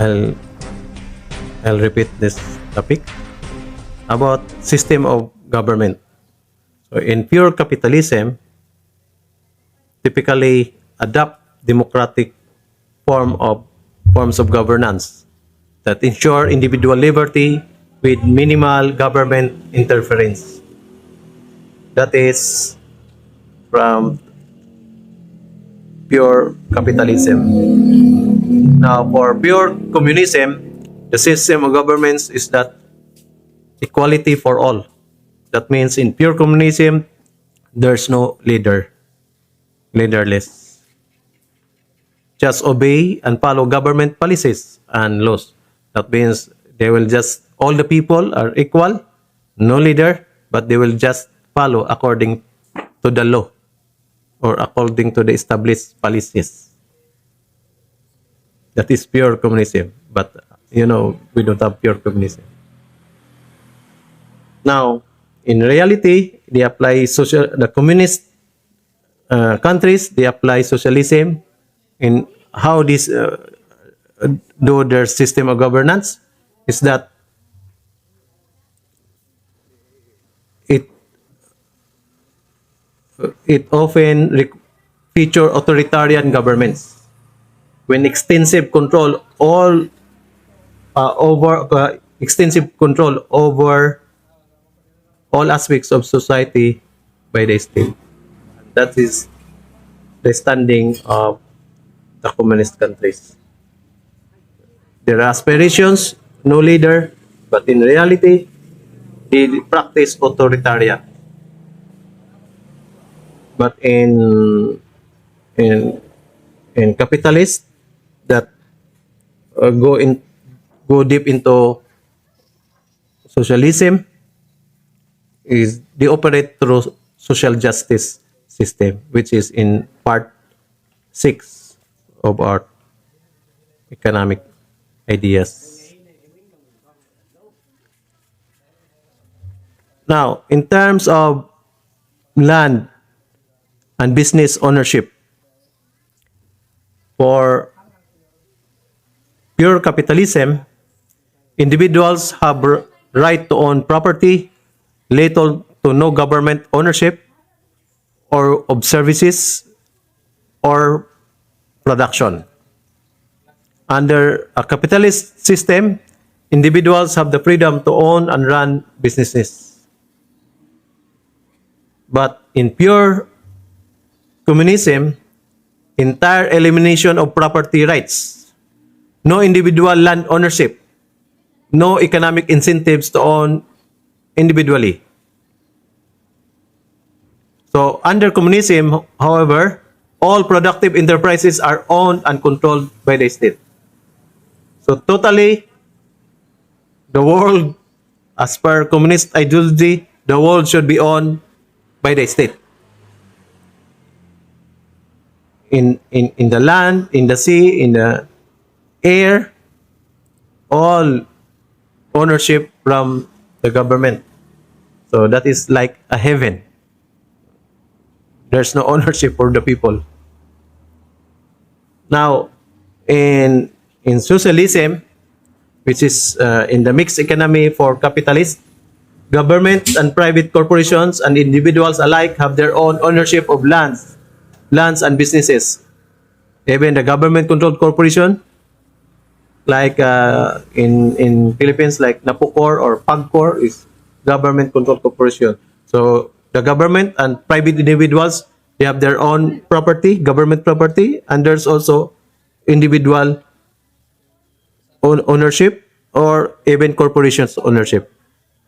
I'll I'll repeat this topic about system of government. So in pure capitalism, typically adopt democratic forms of governance that ensure individual liberty with minimal government interference. That is from pure capitalism. Now, for pure communism, the system of governments is that equality for all. That means in pure communism, there's no leaderless. Just obey and follow government policies and laws. That means they will just, all the people are equal, no leader, but they will just follow according to the law or according to the established policies. That is pure communism. But, we don't have pure communism. Now, in reality, they apply the communist countries, they apply socialism in how this do their system of governance is that it often feature authoritarian governments when extensive control over all aspects of society by the state. That is the standing of the communist countries. Their aspirations, no leader, but in reality, they practice authoritarian. But in capitalists that go deep into socialism, is they operate through social justice system, which is in part 6 of our economic ideas. Now, in terms of land and business ownership, for pure capitalism, individuals have right to own property, little to no government ownership or of services or production. Under a capitalist system, individuals have the freedom to own and run businesses. But in pure communism, entire elimination of property rights, no individual land ownership, no economic incentives to own individually. So under communism, however, all productive enterprises are owned and controlled by the state. So totally, the world, as per communist ideology, the world should be owned by the state. In the land, in the sea, in the air, all ownership from the government. So that is like a heaven. There's no ownership for the people. Now, in socialism, which is in the mixed economy for capitalists, government and private corporations and individuals alike have their own ownership of lands and businesses. Even the government-controlled corporation, like in Philippines, like Napocor or Pagcor, is government-controlled corporation. So the government and private individuals, they have their own property, government property, and there's also individual ownership or even corporations ownership.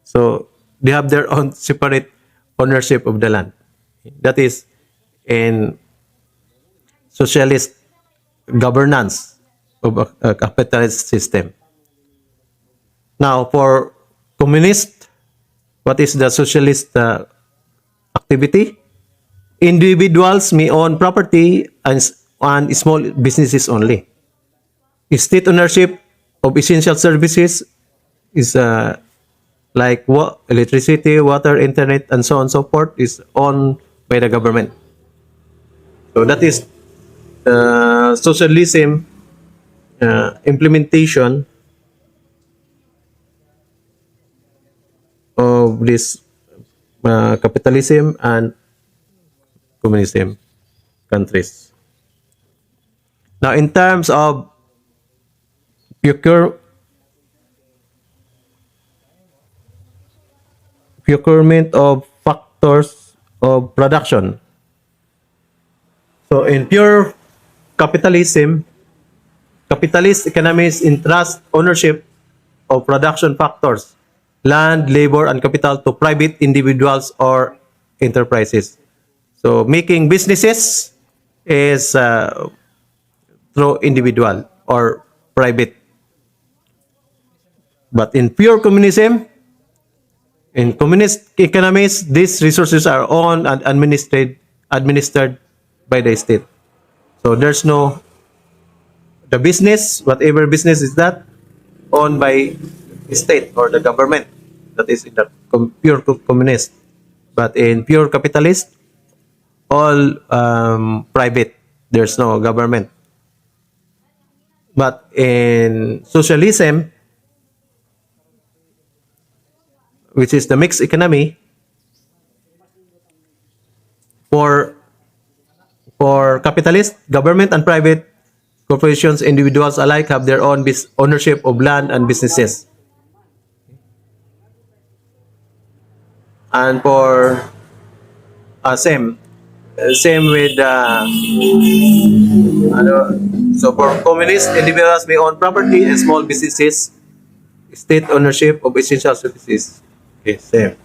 So they have their own separate ownership of the land. That is in socialist governance of a capitalist system. Now, for communist, what is the socialist activity? Individuals may own property and small businesses only. State ownership of essential services is like electricity, water, internet, and so on and so forth is owned by the government. So that is socialism implementation of this capitalism and communism countries. Now, in terms of procure, procurement of factors of production. So, in pure capitalism, capitalist economies entrust ownership of production factors, land, labor, and capital to private individuals or enterprises. So, making businesses is through individual or private. But in pure communism, in communist economies, these resources are owned and administered by the state. So there's no the business, whatever business is that, owned by state or the government. That is in the pure communist. But in pure capitalist, all private. There's no government. But in socialism, which is the mixed economy, for capitalists, government and private corporations, individuals alike have their own ownership of land and businesses. And for same with so for communist individuals may own property and small businesses, state ownership of essential services. Okay, same.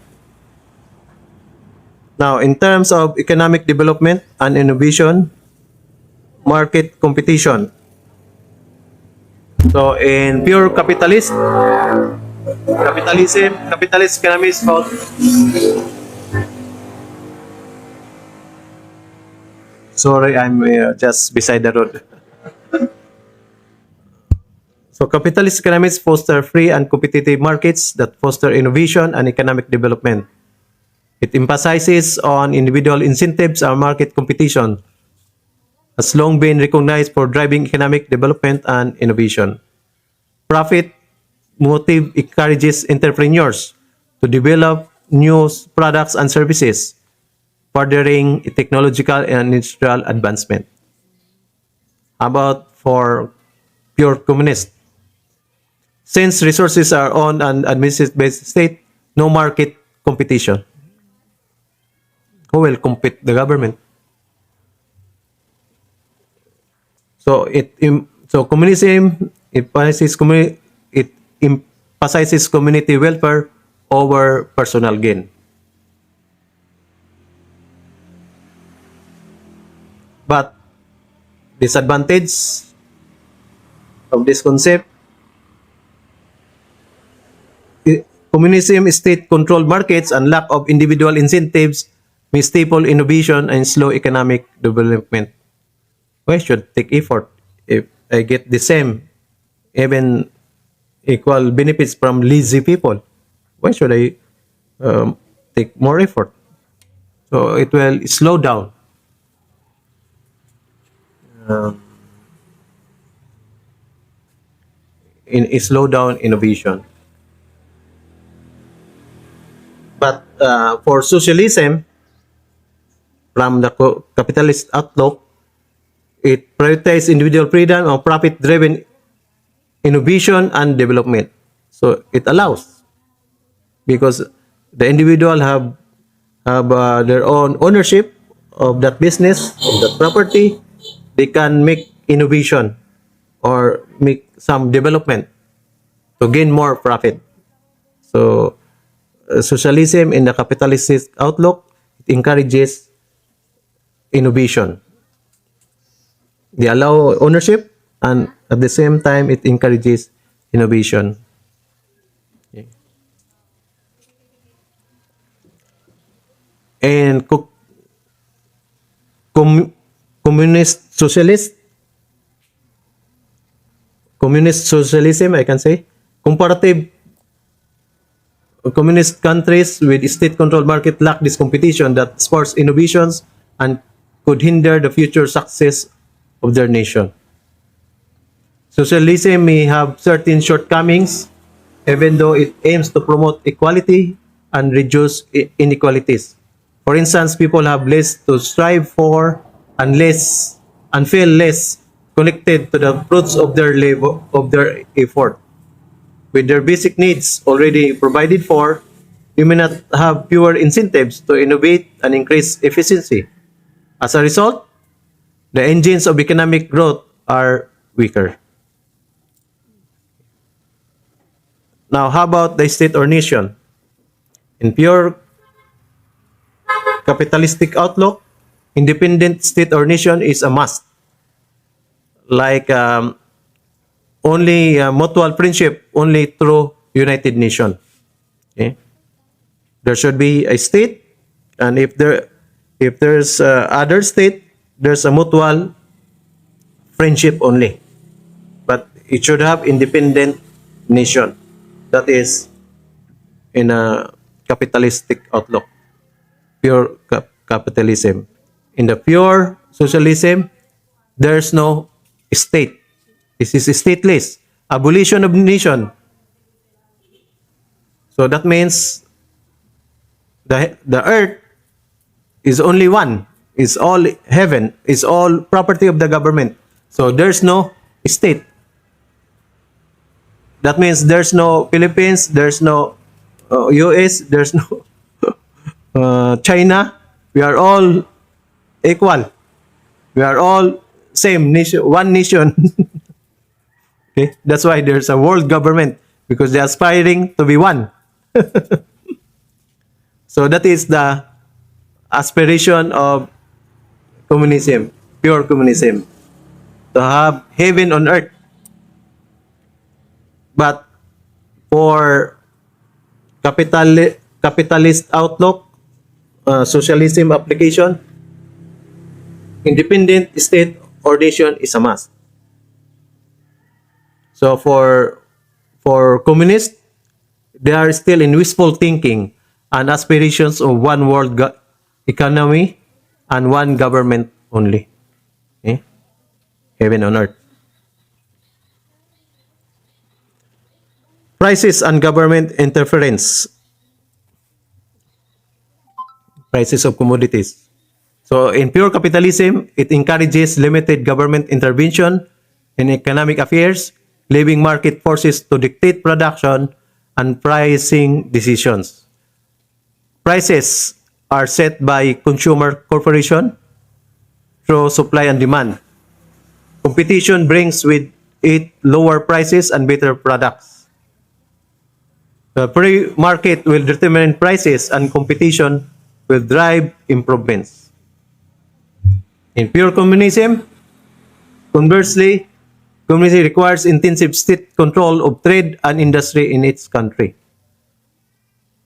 Now, in terms of economic development and innovation, market competition. So, in pure capitalist economy is called. Sorry, I'm just beside the road. So, capitalist economies foster free and competitive markets that foster innovation and economic development. It emphasizes on individual incentives and market competition, has long been recognized for driving economic development and innovation. Profit motive encourages entrepreneurs to develop new products and services, furthering technological and industrial advancement. How about for pure communist? Since resources are owned and administered by the state, no market competition. Who will compete? The government. So communism it emphasizes community welfare over personal gain. But disadvantage of this concept, communism state-controlled markets and lack of individual incentives may stifle innovation and slow economic development. Why should take effort if I get the same, even equal benefits from lazy people? Why should I take more effort? So it will slow down. Um, slow down innovation. But for socialism, from the capitalist outlook, it prioritizes individual freedom or profit-driven innovation and development. So it allows because the individual have their own ownership of that business, of that property. They can make innovation or make some development to gain more profit. So socialism in the capitalist outlook, it encourages innovation. They allow ownership and at the same time it encourages innovation. Okay. And com- communist socialism, I can say, comparative communist countries with state-controlled market lack this competition that spurs innovations and could hinder the future success of their nation. Socialism may have certain shortcomings, even though it aims to promote equality and reduce inequalities. For instance, people have less to strive for and less and feel less connected to the fruits of their labor of their effort. With their basic needs already provided for, you may not have fewer incentives to innovate and increase efficiency. As a result, the engines of economic growth are weaker. Now, how about the state or nation? In pure capitalistic outlook, independent state or nation is a must. Like only mutual friendship only through United Nation. Okay? There should be a state, and if there's other state, there's a mutual friendship only. But it should have independent nation. That is in a capitalistic outlook, pure capitalism. In the pure socialism, there's no state. This is stateless. Abolition of nation. So that means the earth is only one. It's all heaven. It's all property of the government. So there's no state. That means there's no Philippines, there's no US, there's no China. We are all equal. We are all same nation, one nation. Okay, that's why there's a world government because they're aspiring to be one. So that is the aspiration of communism, pure communism, to have heaven on earth. But for capitalist outlook, socialism application, independent state or nation is a must. So for communists, they are still in wishful thinking and aspirations of one world economy and one government only. Okay? Heaven on earth. Prices and government interference. Prices of commodities. So in pure capitalism, it encourages limited government intervention in economic affairs, leaving market forces to dictate production and pricing decisions. Prices are set by consumer corporation through supply and demand. Competition brings with it lower prices and better products. The free market will determine prices and competition will drive improvements. In pure communism, conversely, communism requires intensive state control of trade and industry in its country.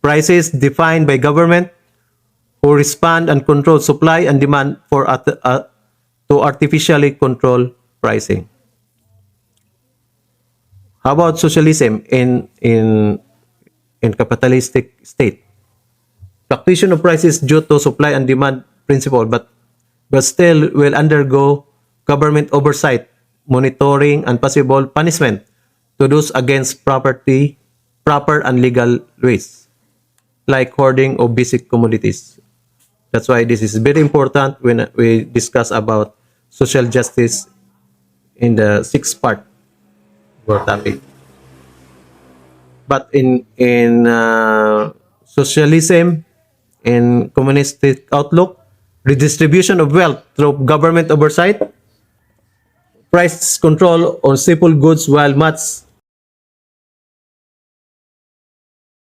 Prices defined by government who respond and control supply and demand to artificially control pricing. How about socialism in capitalistic state? Fluctuation of prices due to supply and demand principle, but still will undergo government oversight, monitoring, and possible punishment to those against proper and legal ways, like hoarding of basic commodities. That's why this is very important when we discuss about social justice in the sixth part of our topic. But in socialism, in communistic outlook, redistribution of wealth through government oversight, price control on staple goods while much